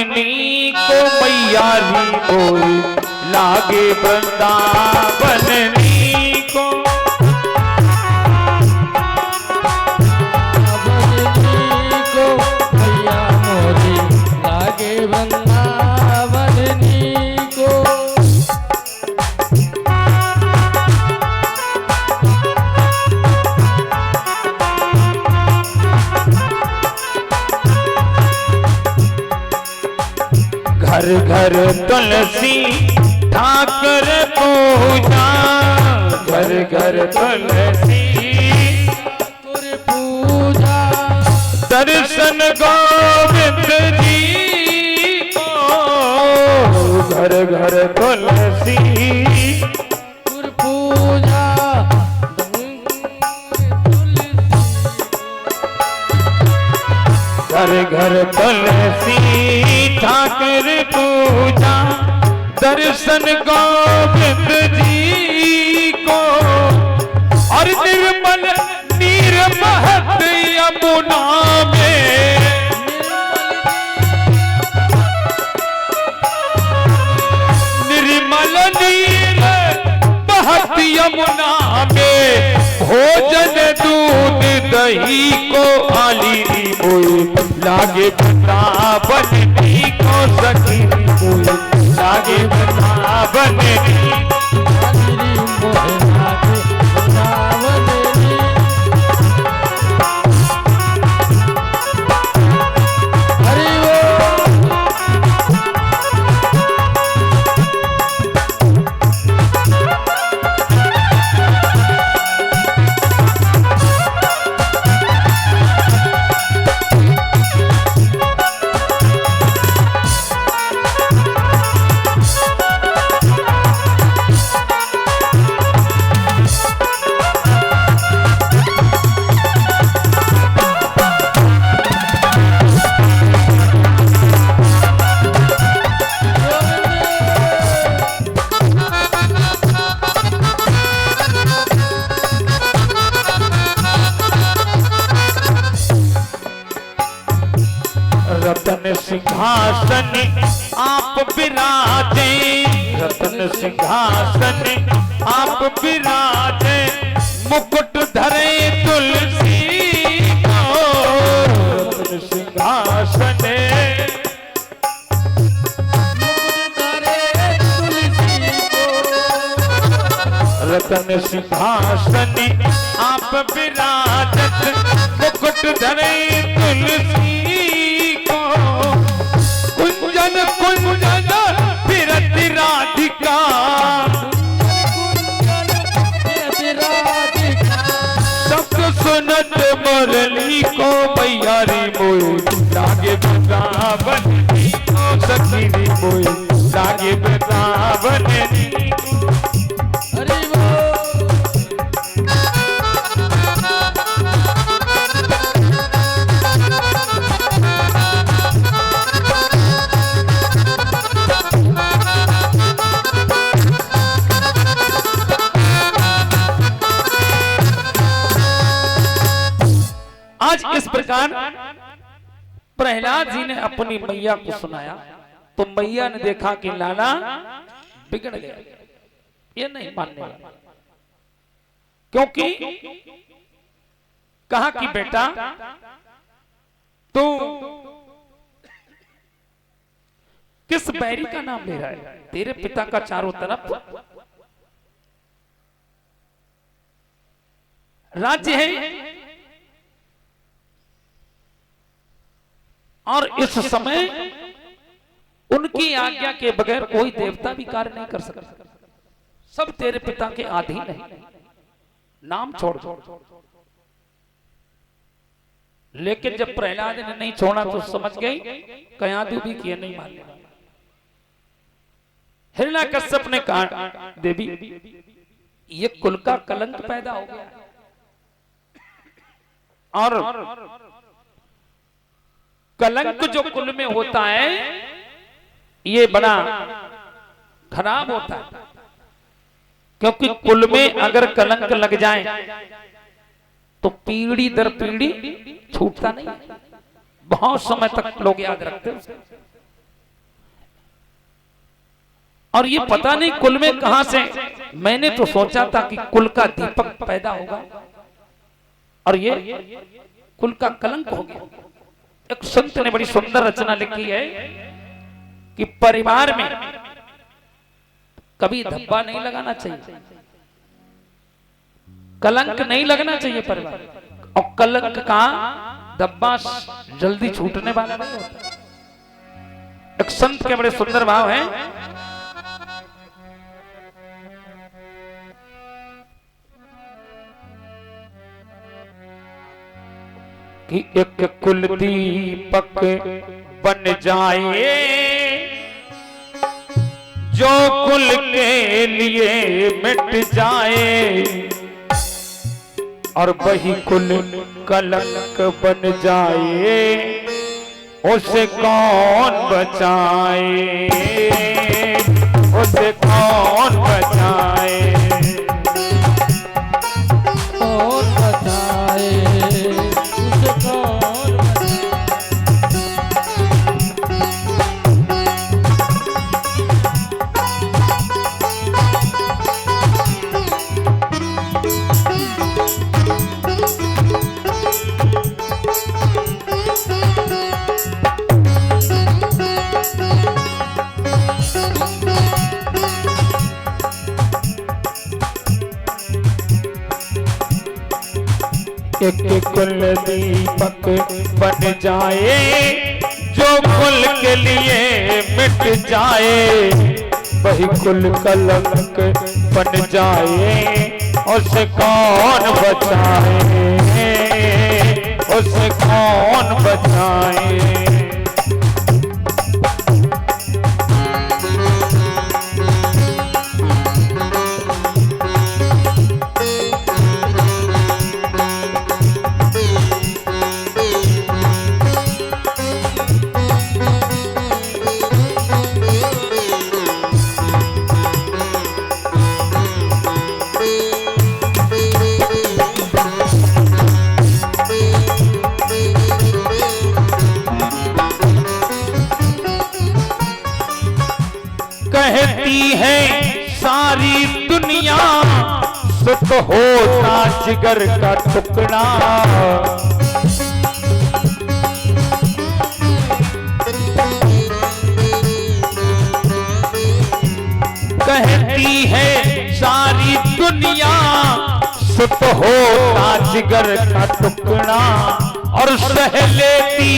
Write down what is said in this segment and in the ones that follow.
बननी को मैया री बोल लागे वृंदावननी को। मैया मोरी लागे वृंदावननी को। घर घर तुलसी ठाकर पूजा, घर घर तुलसी ठाकुर पूजा। दर्शन गोविंद जी को, घर घर तुलसी ठाकुर पूजा। घर घर तुलसी ठाकुर पूजा, दर्शन गोविंद जी को। और निर्मल नीर महत यमुना में, निर्मल नीर महत यमुना में, भोजन दूध दही को आली बोल लागे वृंदावननी को। सखी बोल लागे वृंदावननी। रतन सिंहासन आप विराजे, रतन सिंहासन आप विराजे, मुकुट धरे तुलसी को। रतन सिंहासन रतन सिंहासन आप विराजत, मुकुट धरे तुलसी। कुंजन कुंजन फिरत राधिका, सब सुनत मुरली को। मैया री मोय लागे वृंदावननी को। सखी री मोय लागे वृंदावननी। आज इस प्रकार प्रहलाद जी ने अपनी मैया को सुनाया तो मैया ने देखा कि लाला बिगड़ गया, ये नहीं मानने वाला। क्योंकि कहा कि बेटा तू किस बैरी का नाम ले रहा है? तेरे पिता का चारों तरफ राज्य है और इस समय उनकी आज्ञा के बगैर कोई देवता भी कार्य नहीं कर सकता। सब तेरे पिता के अधीन है, नाम छोड़ दो। लेकिन जब प्रहलाद ने नहीं छोड़ा तो समझ गई कयादू भी किए नहीं मानने। हिरण्याकश्यप ने कहा देवी ये कुल का कलंक पैदा हो गया और कलंक जो कुल में होता है ये बड़ा खराब होता है, क्योंकि कुल में अगर कलंक लग जाए तो पीढ़ी दर पीढ़ी छूटता नहीं, बहुत समय तक लोग याद रखते हैं। और ये पता नहीं कुल में कहां से, मैंने तो सोचा था कि कुल का दीपक पैदा होगा और ये कुल का कलंक हो गया। एक संत ने बड़ी सुंदर रचना लिखी है कि परिवार में कभी धब्बा नहीं लगाना चाहिए, कलंक नहीं लगना चाहिए परिवार, और कलंक का धब्बा जल्दी छूटने वाला नहीं होता। एक संत के बड़े सुंदर भाव हैं, कि एक कुल दीपक बन जाए जो कुल के लिए मिट जाए, और वही कुल कलंक बन जाए उसे कौन बचाए, उसे कौन बचाए, कौन बताए उसे कौन एक कुल दीपक बन जाए जो कुल के लिए मिट जाए, वही कुल कलंक बन जाए उसे कौन बचाए, उसे कौन बचाए। कहती है सारी दुनिया सुख होता जिगर का टुकड़ा, कहती है सारी दुनिया सुख होता जिगर का टुकड़ा, और सह लेती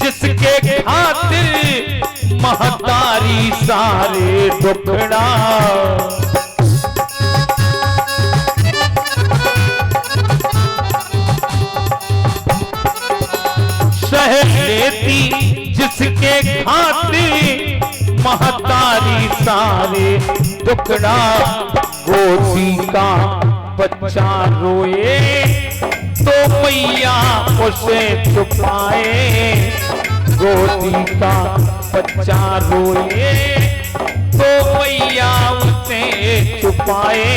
जिसके खातिर महतारी सारे दुखड़ा, सह लेती जिसके खातिर महतारी सारे दुखड़ा, गोदी का बच्चा रोए तो मैया उसे छुपाए, गोदी का बच्चा रोए तो मैया उसे छुपाए,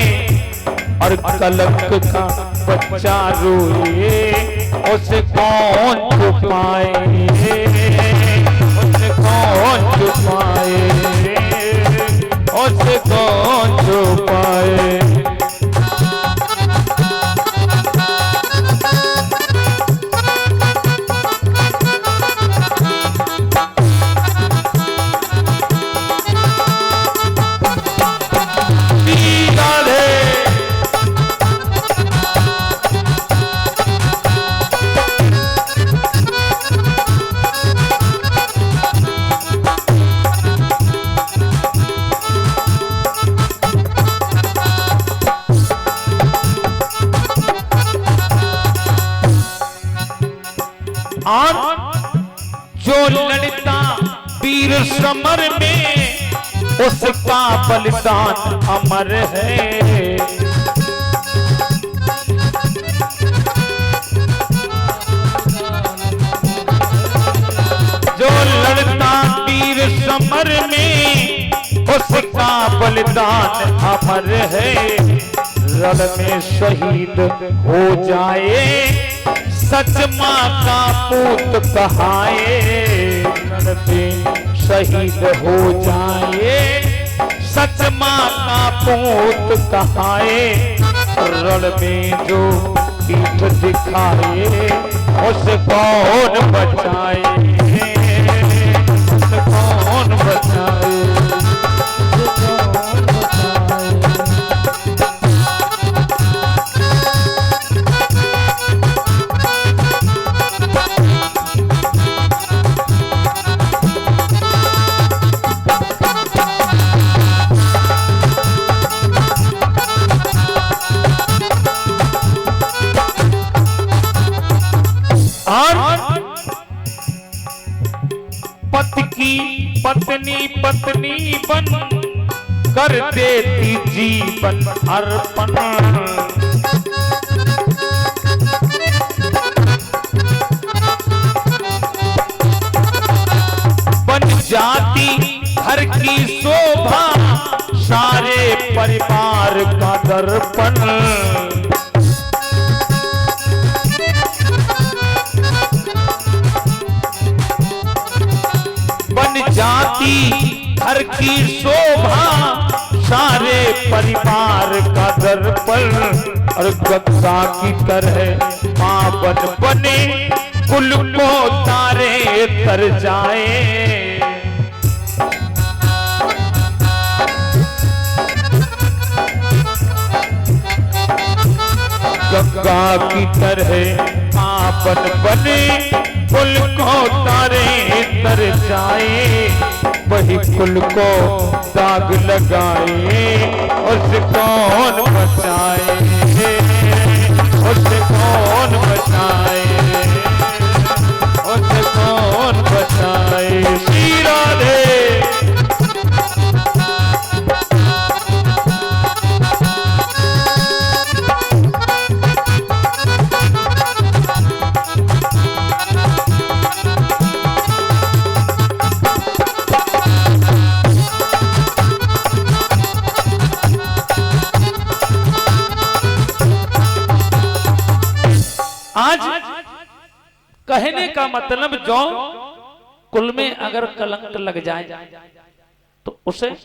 और कलंक का बच्चा रोए उसे कौन छुपाए, उसे कौन छुपाए, उसे कौन छुपाए। जो लड़ता वीर समर में उसका बलिदान अमर है, जो लड़ता वीर समर में उसका बलिदान अमर है, रण में शहीद हो जाए सच माँ का पूत कहाए, रण में शहीद हो जाए सच माँ का पूत कहाए, रण में जो पीठ दिखाए, उसे कौन बचाए, उसे कौन बचाए। पति की पत्नी पत्नी बन कर देती जीवन अर्पण, बन जाती घर की शोभा, सारे परिवार का दर्पण। जाती घर की शोभा, सारे परिवार का दर्पण। और गंगा की तरह मां बन बने, कुल को तारे तर जाए। गंगा की तरह मां बन बने, कुल को तारे तर जाए। वही कुल को दाग लगाए, उसे कौन बचाए, उसे कौन बचाए, उसे कौन बचाए। श्री राधे। आज कहने का मतलब जो कुल में अगर कलंक लग जाए तो उसे